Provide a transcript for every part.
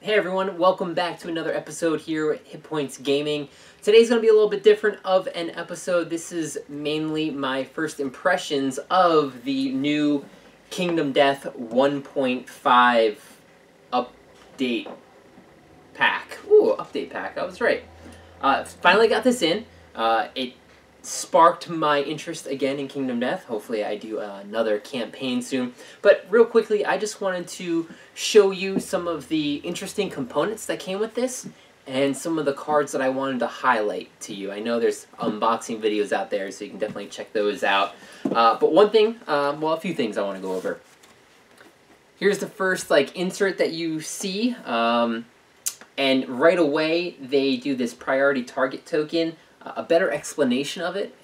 Hey everyone, welcome back to another episode here at HitPointsGaming. Today's going to be a little bit different of an episode. This is mainly my first impressions of the new Kingdom Death 1.5 update pack. Ooh, update pack, I was right. Finally got this in. It sparked my interest again in Kingdom Death. Hopefully I do another campaign soon. But real quickly, I just wanted to show you some of the interesting components that came with this and some of the cards that I wanted to highlight to you. I know there's unboxing videos out there, so you can definitely check those out. But one thing, well, a few things I want to go over. Here's the first insert that you see, and right away they do this priority target token. A better explanation of it,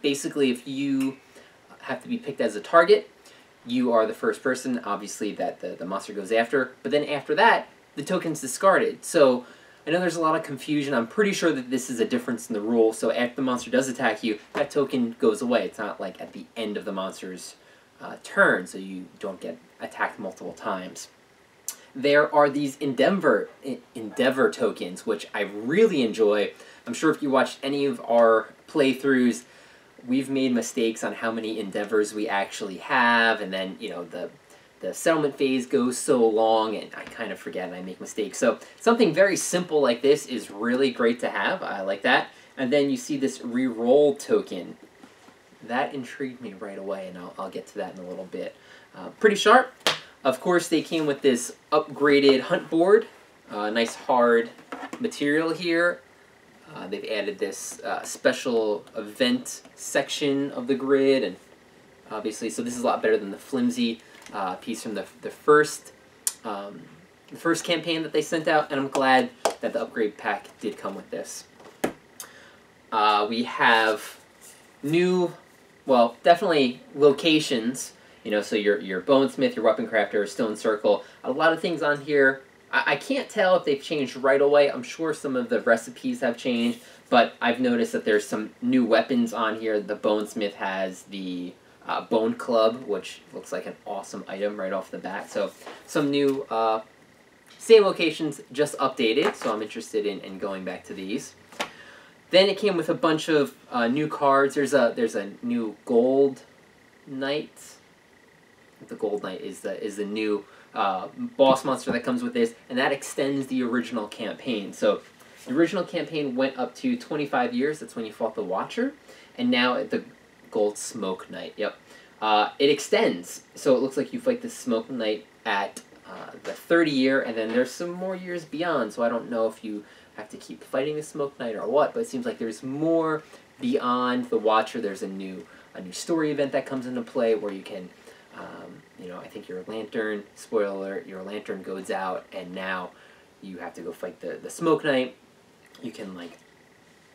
basically if you have to be picked as a target, you are the first person, obviously, that the monster goes after, but then after that, the token's discarded. So I know there's a lot of confusion. I'm pretty sure that this is a difference in the rule, so after the monster does attack you, that token goes away. It's not like at the end of the monster's turn, so you don't get attacked multiple times. There are these Endeavor tokens, which I really enjoy. I'm sure if you watched any of our playthroughs, we've made mistakes on how many endeavors we actually have, and then, you know, the settlement phase goes so long, and I kind of forget and I make mistakes. So something very simple like this is really great to have. I like that. And then you see this re-roll token. That intrigued me right away, and I'll get to that in a little bit. Pretty sharp. Of course, they came with this upgraded hunt board. Nice hard material here. They've added this special event section of the grid, and obviously, so this is a lot better than the flimsy piece from the first campaign that they sent out, and I'm glad that the upgrade pack did come with this. We have new, well, definitely locations. You know, so your bonesmith, your weapon crafter, stone circle, a lot of things on here. I can't tell if they've changed right away. I'm sure some of the recipes have changed, but I've noticed that there's some new weapons on here. The bonesmith has the bone club, which looks like an awesome item right off the bat. So some new, same locations, just updated, so I'm interested in going back to these. Then it came with a bunch of new cards. There's a new gold knight. The Gold Knight is the new boss monster that comes with this, and that extends the original campaign. So the original campaign went up to 25 years. That's when you fought the Watcher, and now the Gold Smoke Knight. Yep, it extends. So it looks like you fight the Smoke Knight at the 30 year, and then there's some more years beyond. So I don't know if you have to keep fighting the Smoke Knight or what, but it seems like there's more beyond the Watcher. There's a new story event that comes into play where you can. You know, I think your lantern, spoiler alert, your lantern goes out, and now you have to go fight the Smoke Knight. You can,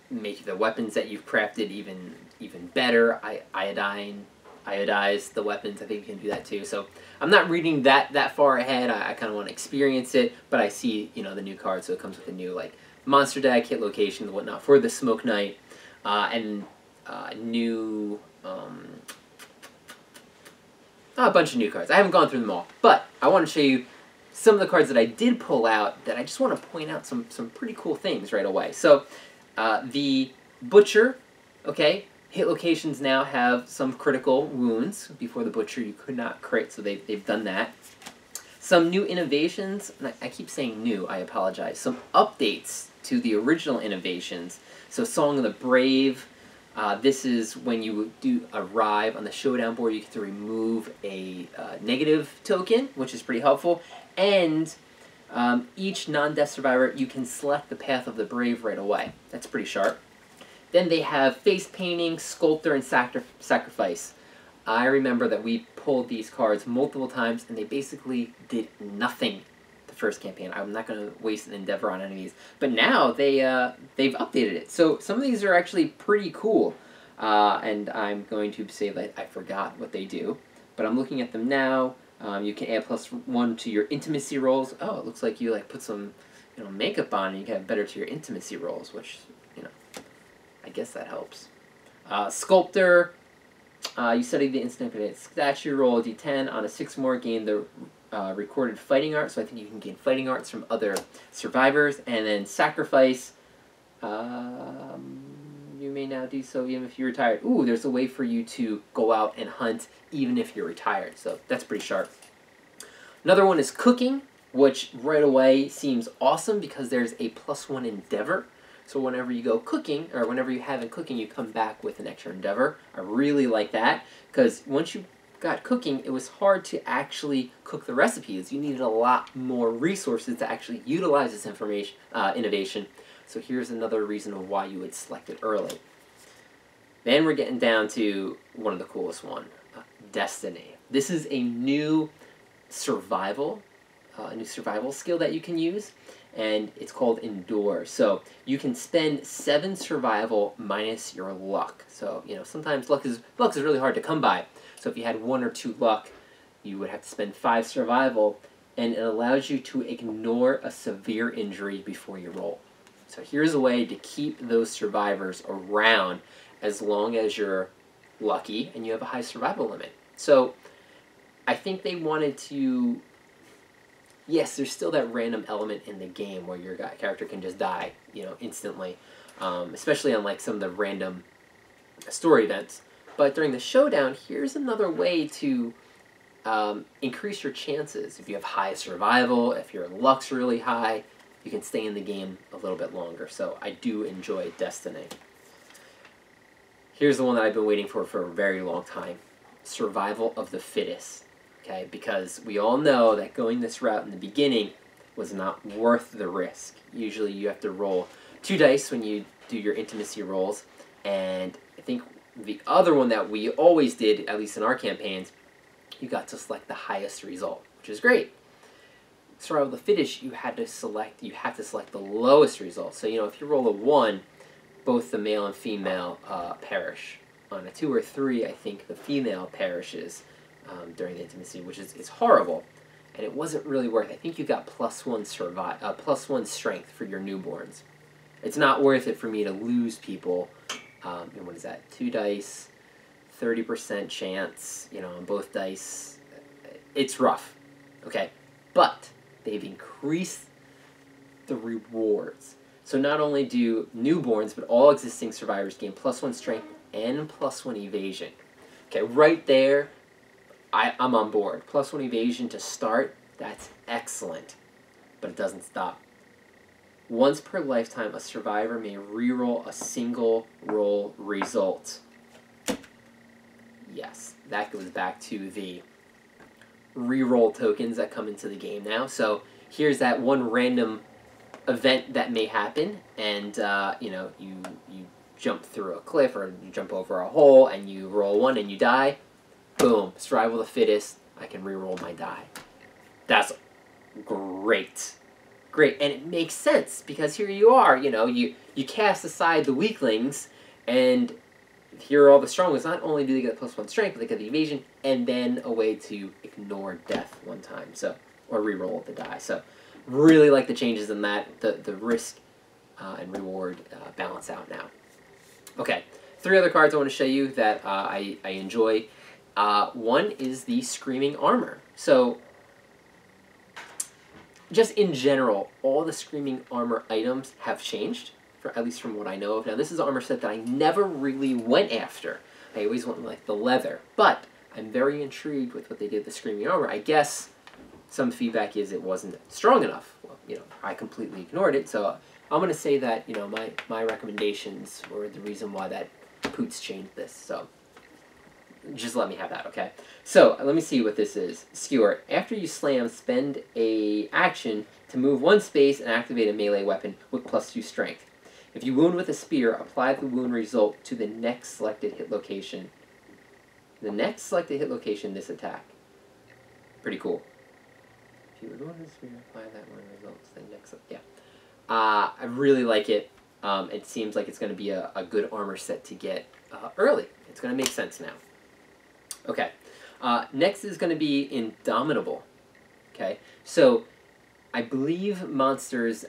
make the weapons that you've crafted even better. Iodize the weapons. I think you can do that too. So I'm not reading that far ahead. I kind of want to experience it, but I see, you know, the new card, so it comes with a new, monster deck, hit location, and whatnot for the Smoke Knight, and new... a bunch of new cards. I haven't gone through them all, but I want to show you some of the cards that I did pull out that I just want to point out some pretty cool things right away. So, the Butcher, okay, hit locations now have some critical wounds. Before the Butcher, you could not crit, so they've done that. Some new innovations, and I keep saying new, I apologize. Some updates to the original innovations. So, Song of the Brave. This is when you do arrive on the showdown board, you get to remove a negative token, which is pretty helpful. And each non-death survivor, you can select the Path of the Brave right away. That's pretty sharp. Then they have Face Painting, Sculptor, and Sacrifice. I remember that we pulled these cards multiple times, and they basically did nothing the first campaign. I'm not going to waste an endeavor on any of these. But now they've updated it. So some of these are actually pretty cool. And I'm going to say that I forgot what they do. But I'm looking at them now. You can add +1 to your intimacy rolls. Oh, it looks like you put some makeup on and you get better to your intimacy rolls, which, I guess that helps. Sculptor. You study the instant statue, roll a d10. On a 6 more, gain the recorded fighting art, so I think you can gain fighting arts from other survivors. And then sacrifice, you may now do so even if you're retired. Ooh, there's a way for you to go out and hunt even if you're retired, so that's pretty sharp. Another one is cooking, which right away seems awesome because there's a +1 endeavor. So whenever you go cooking, or whenever you haven't cooking, you come back with an extra endeavor. I really like that, because once you got cooking, it was hard to actually cook the recipes. You needed a lot more resources to actually utilize this information, innovation. So here's another reason of why you would select it early. Then we're getting down to one of the coolest one, Destiny. This is a new survival skill that you can use, and it's called Endure. So you can spend 7 survival minus your luck. So sometimes luck is really hard to come by. So if you had 1 or 2 luck, you would have to spend 5 survival, and it allows you to ignore a severe injury before you roll. So here's a way to keep those survivors around as long as you're lucky and you have a high survival limit. So I think they wanted to... Yes, there's still that random element in the game where your character can just die, instantly, especially on like some of the random story events. But during the showdown, here's another way to increase your chances. If you have high survival, if your luck's really high, you can stay in the game a little bit longer. So I do enjoy Destiny. Here's the one that I've been waiting for a very long time. Survival of the fittest. Okay, because we all know that going this route in the beginning was not worth the risk. Usually you have to roll 2 dice when you do your intimacy rolls, and I think the other one that we always did, at least in our campaigns, you got to select the highest result, which is great. Survival of the fittest, you had to select the lowest result. So if you roll a 1, both the male and female perish. On a 2 or 3, I think the female perishes during the intimacy, which is horrible, and it wasn't really worth it. I think you got +1 strength for your newborns. It's not worth it for me to lose people. And what is that? 2 dice, 30% chance, on both dice. It's rough, okay? But they've increased the rewards. So not only do newborns, but all existing survivors gain +1 strength and +1 evasion. Okay, right there, I'm on board. +1 evasion to start, that's excellent. But it doesn't stop. Once per lifetime, a survivor may reroll a single roll result. Yes, that goes back to the reroll tokens that come into the game now. So here's that one random event that may happen, and you jump through a cliff or you jump over a hole and you roll 1 and you die. Boom, survival of the fittest, I can reroll my die. That's great. Great, and it makes sense, because here you are, you cast aside the weaklings, and here are all the strong ones. Not only do they get +1 strength, but they get the evasion, and then a way to ignore death 1 time, or reroll the die. So, really like the changes in that. The risk and reward balance out now. Okay, 3 other cards I want to show you that I enjoy. One is the Screaming Armor. So, just in general, all the Screaming Armor items have changed, at least from what I know of. Now, this is an armor set that I never really went after. I always went like the leather. But I'm very intrigued with what they did with the Screaming Armor. I guess some feedback is it wasn't strong enough. Well, I completely ignored it. So I'm going to say that, my recommendations were the reason why that Poots changed this. So just let me have that, okay? So, let me see what this is. Skewer. After you slam, spend a action to move 1 space and activate a melee weapon with +2 strength. If you wound with a spear, apply the wound result to the next selected hit location. The next selected hit location, this attack. Pretty cool. If you wound with a spear, apply that wound result to the next... Yeah. I really like it. It seems like it's going to be a good armor set to get early. It's going to make sense now. Okay, next is going to be Indomitable. Okay, so I believe monsters,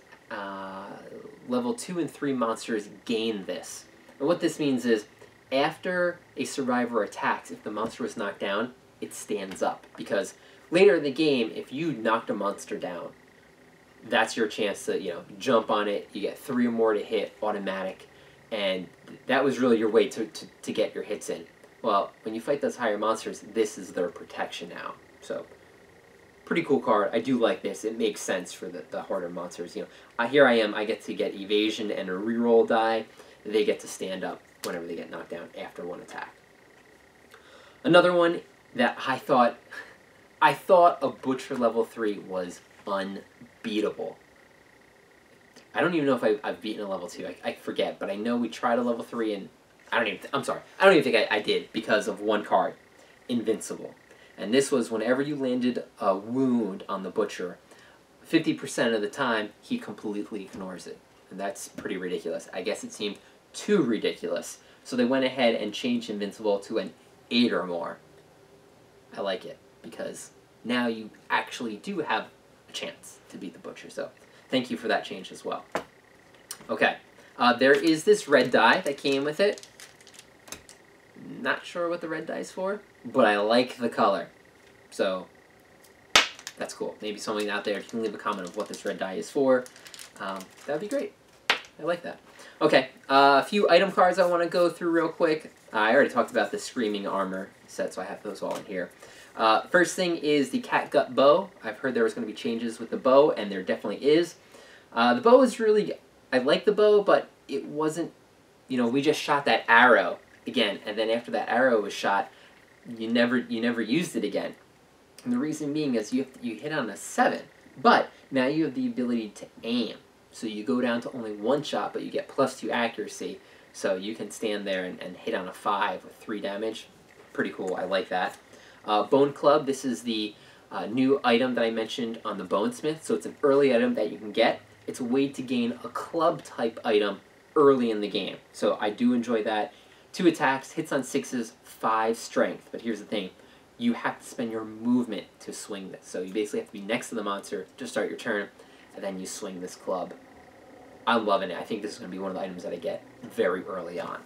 level 2 and 3 monsters gain this. And what this means is, after a survivor attacks, if the monster was knocked down, it stands up. Because later in the game, if you knocked a monster down, that's your chance to, jump on it. You get 3 or more to hit, automatic, and that was really your way to get your hits in. Well, when you fight those higher monsters, this is their protection now. So, pretty cool card. I do like this. It makes sense for the harder monsters. Here I am. I get to get evasion and a reroll die. They get to stand up whenever they get knocked down after 1 attack. Another one that I thought a Butcher level 3 was unbeatable. I don't even know if I've beaten a level 2. I forget, but I know we tried a level 3, and I don't even think I did because of one card, Invincible. And this was whenever you landed a wound on the Butcher, 50% of the time, he completely ignores it. And that's pretty ridiculous. I guess it seemed too ridiculous. So they went ahead and changed Invincible to an 8 or more. I like it, because now you actually do have a chance to beat the Butcher. So thank you for that change as well. Okay, there is this red die that came with it. Not sure what the red die is for, but I like the color. So that's cool. Maybe someone out there can leave a comment of what this red die is for. That would be great. I like that. Okay, a few item cards I want to go through real quick. I already talked about the Screaming Armor set, so I have those all in here. First thing is the Catgut Bow. I've heard there was going to be changes with the bow, and there definitely is. The bow is really... I like the bow, but it wasn't... we just shot that arrow again, and then after that arrow was shot, you never used it again. And the reason being is you hit on a 7, but now you have the ability to aim. So you go down to only 1 shot, but you get +2 accuracy. So you can stand there and hit on a 5 with 3 damage. Pretty cool. I like that. Bone Club. This is the new item that I mentioned on the Bonesmith. So it's an early item that you can get. It's a way to gain a club-type item early in the game. So I do enjoy that. 2 attacks, hits on 6s, 5 strength. But here's the thing. You have to spend your movement to swing this. So you basically have to be next to the monster to start your turn, and then you swing this club. I'm loving it. I think this is going to be one of the items that I get very early on.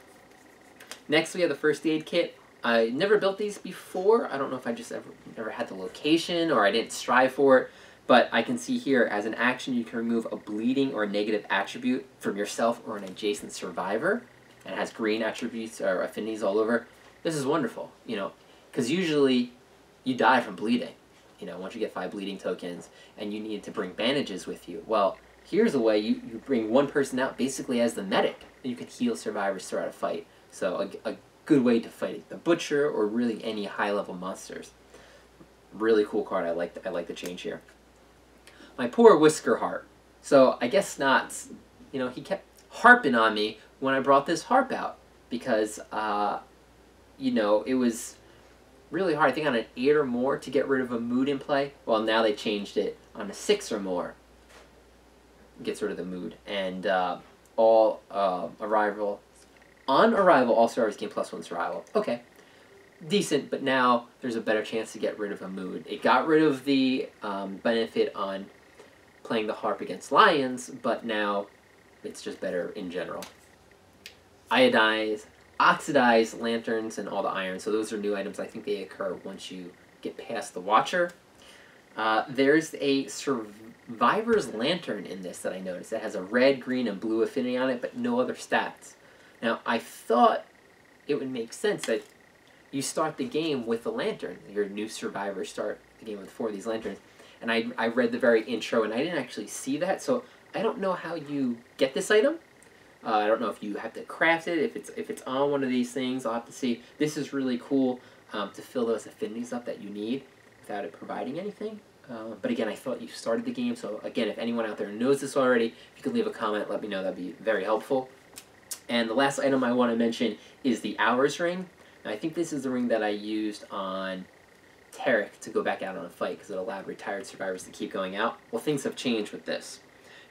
Next, we have the First Aid Kit. I never built these before. I don't know if I just never had the location or I didn't strive for it. But I can see here, as an action, you can remove a bleeding or negative attribute from yourself or an adjacent survivor. And it has green attributes or affinities all over. This is wonderful, because usually you die from bleeding. Once you get 5 bleeding tokens and you need to bring bandages with you. Well, here's a way you bring one person out basically as the medic. And you can heal survivors throughout a fight. So a good way to fight the Butcher or really any high-level monsters. Really cool card. I like the change here. My poor Whiskerheart. So I guess Snots, he kept harping on me when I brought this harp out. Because, it was really hard. I think on an 8 or more to get rid of a mood in play. Well, now they changed it on a 6 or more. Gets rid of the mood. And on arrival, all survivors gain +1 survival. Okay. Decent, but now there's a better chance to get rid of a mood. It got rid of the benefit on playing the harp against lions, but now it's just better in general. Oxidized lanterns and all the iron. So those are new items. I think they occur once you get past the Watcher. There's a Survivor's Lantern in this that I noticed. It has a red, green, and blue affinity on it, but no other stats. Now, I thought it would make sense that you start the game with a lantern. Your new survivors start the game with 4 of these lanterns. And I read the very intro, and I didn't actually see that, so I don't know how you get this item. I don't know if you have to craft it, if it's on one of these things. I'll have to see. This is really cool to fill those affinities up that you need without it providing anything. But again, I thought you started the game, so again, if anyone out there knows this already, if you could leave a comment, let me know. That'd be very helpful. And the last item I want to mention is the Hours Ring. Now, I think this is the ring that I used on Tarek to go back out on a fight because it allowed retired survivors to keep going out. Well, things have changed with this.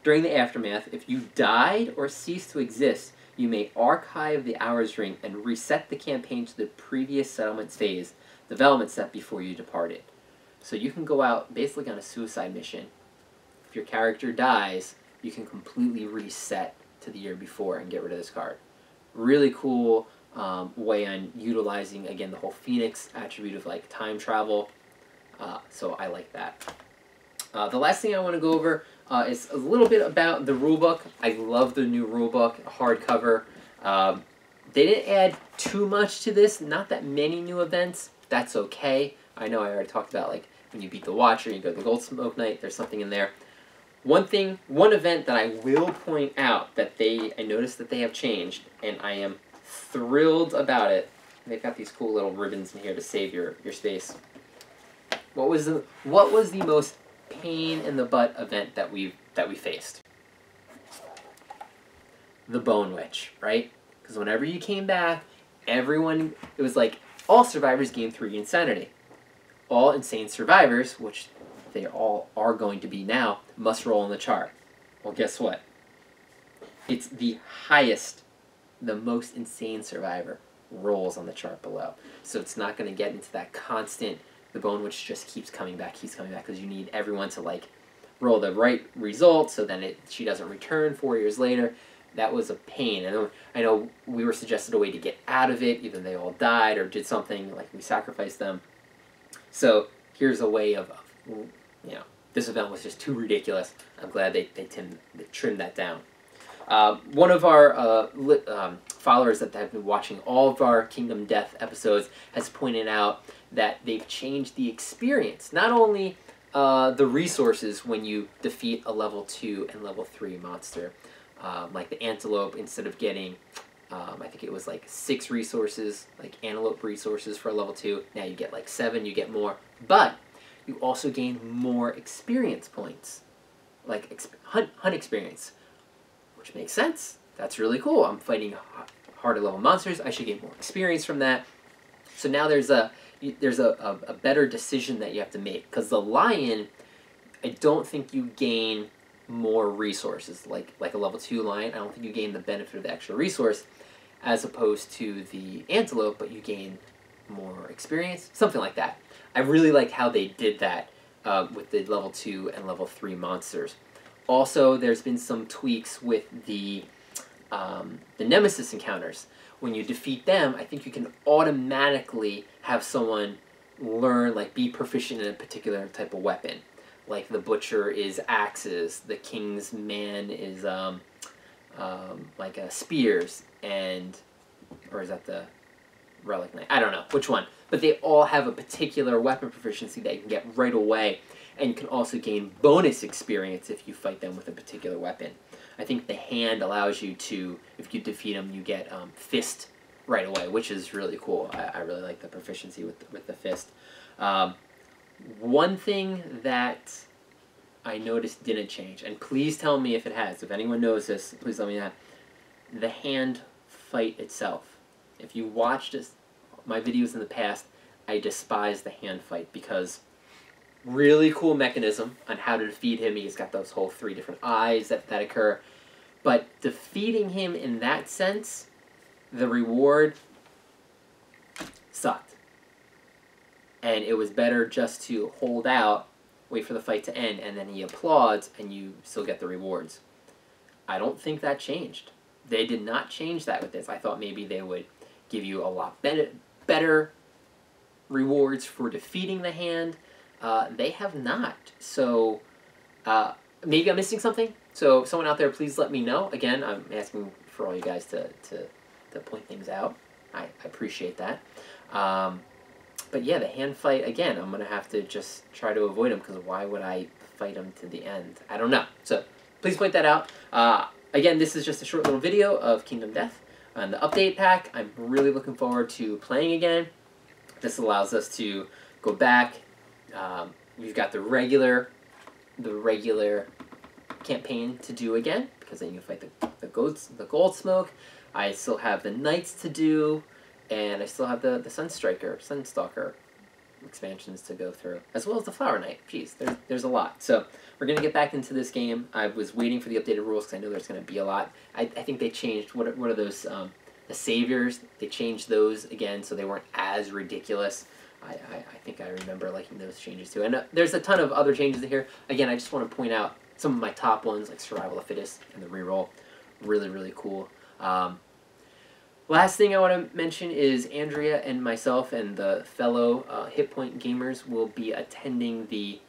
During the Aftermath, if you died or ceased to exist, you may archive the Hours Ring and reset the campaign to the previous settlement phase, development step before you departed. So you can go out basically on a suicide mission. If your character dies, you can completely reset to the year before and get rid of this card. Really cool way on utilizing, again, the whole Phoenix attribute of like time travel. So I like that. The last thing I want to go over is a little bit about the rulebook. I love the new rulebook, hardcover. They didn't add too much to this, not that many new events. That's okay. I know I already talked about, like, when you beat the Watcher, you go to the Gold Smoke Night, there's something in there. One event that I will point out that I noticed that they have changed, and I am thrilled about it. They've got these cool little ribbons in here to save your space. What was the most pain in the butt event that we faced? The Bone Witch, right? Because whenever you came back, it was like all survivors gain 3 insanity. All insane survivors, which they all are going to be now, must roll on the chart. Well, guess what? It's the highest, the most insane survivor rolls on the chart below. So it's not going to get into that constant, the Bone Witch just keeps coming back, because you need everyone to, like, roll the right result, so then she doesn't return 4 years later. That was a pain. I know we were suggested a way to get out of it. Either they all died or did something, like we sacrificed them. So here's a way of this event was just too ridiculous. I'm glad they trimmed that down. One of our followers that have been watching all of our Kingdom Death episodes has pointed out that they've changed the experience. Not only the resources when you defeat a level 2 and level 3 monster. Like the Antelope, instead of getting, I think it was like 6 resources, like Antelope resources for a level 2, now you get like 7, you get more. But you also gain more experience points, like hunt experience, which makes sense. That's really cool. I'm fighting harder level monsters. I should get more experience from that. So now there's a better decision that you have to make, because the Lion, I don't think you gain more resources like a level 2 Lion. I don't think you gain the benefit of the extra resource as opposed to the Antelope, but you gain more experience, something like that. I really like how they did that with the level 2 and level 3 monsters. Also, there's been some tweaks with the Nemesis encounters. When you defeat them, I think you can automatically have someone learn, like, be proficient in a particular type of weapon. Like the Butcher is axes, the King's Man is like spears, or is that the Relic Knight? I don't know which one, but they all have a particular weapon proficiency that you can get right away, and you can also gain bonus experience if you fight them with a particular weapon. I think the Hand allows you to, if you defeat them, you get Fist right away, which is really cool. I really like the proficiency with the Fist. One thing that I noticed didn't change, and please tell me if it has. If anyone knows this, please let me know. The hand fight itself. If you watched my videos in the past, I despise the hand fight because really cool mechanism on how to defeat him. He's got those whole 3 different eyes that occur. But defeating him in that sense, the reward sucked. And it was better just to hold out, wait for the fight to end, and then he applauds, and you still get the rewards. I don't think that changed. They did not change that with this. I thought maybe they would give you a lot better rewards for defeating the Hand. They have not. So maybe I'm missing something. So someone out there, please let me know. Again, I'm asking for all you guys to point things out. I appreciate that. But yeah, the hand fight, again, I'm going to have to just try to avoid him, because why would I fight him to the end? I don't know. So please point that out. Again, this is just a short little video of Kingdom Death and the update pack. I'm really looking forward to playing again. This allows us to go back. We've got the regular campaign to do again, because then you can fight the Gold Smoke. I still have the Knights to do. And I still have the Sunstalker expansions to go through, as well as the Flower Knight. Jeez, there's a lot. So we're going to get back into this game. I was waiting for the updated rules because I know there's going to be a lot. I think they changed, what are those, the Saviors? They changed those again so they weren't as ridiculous. I think I remember liking those changes too. And there's a ton of other changes in here. Again, I just want to point out some of my top ones, like Survival of the Fittest and the Reroll. Really, really cool. Last thing I want to mention is Andrea and myself and the fellow Hit Point gamers will be attending the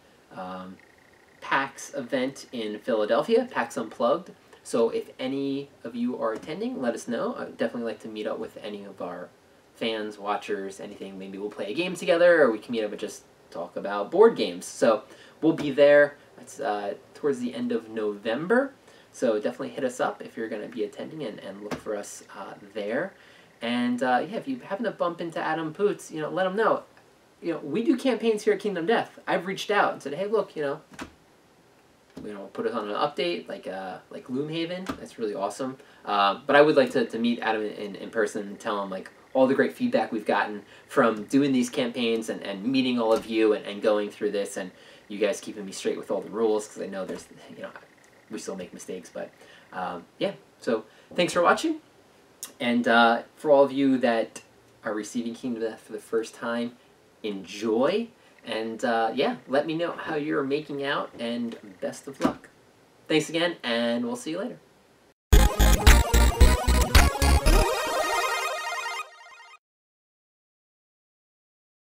PAX event in Philadelphia, PAX Unplugged. So if any of you are attending, let us know. I'd definitely like to meet up with any of our fans, watchers, anything. Maybe we'll play a game together, or we can meet up and just talk about board games. So we'll be there. It's towards the end of November. So definitely hit us up if you're going to be attending, and look for us there. And yeah, if you happen to bump into Adam Poots, let him know. We do campaigns here at Kingdom Death. I've reached out and said, hey, look, put us on an update like Gloomhaven. That's really awesome. But I would like to meet Adam in person and tell him like all the great feedback we've gotten from doing these campaigns and meeting all of you and going through this, and you guys keeping me straight with all the rules, because I know there's we still make mistakes, but yeah. So thanks for watching, and for all of you that are receiving Kingdom Death for the first time, enjoy, and yeah, let me know how you're making out, and best of luck. Thanks again, and we'll see you later.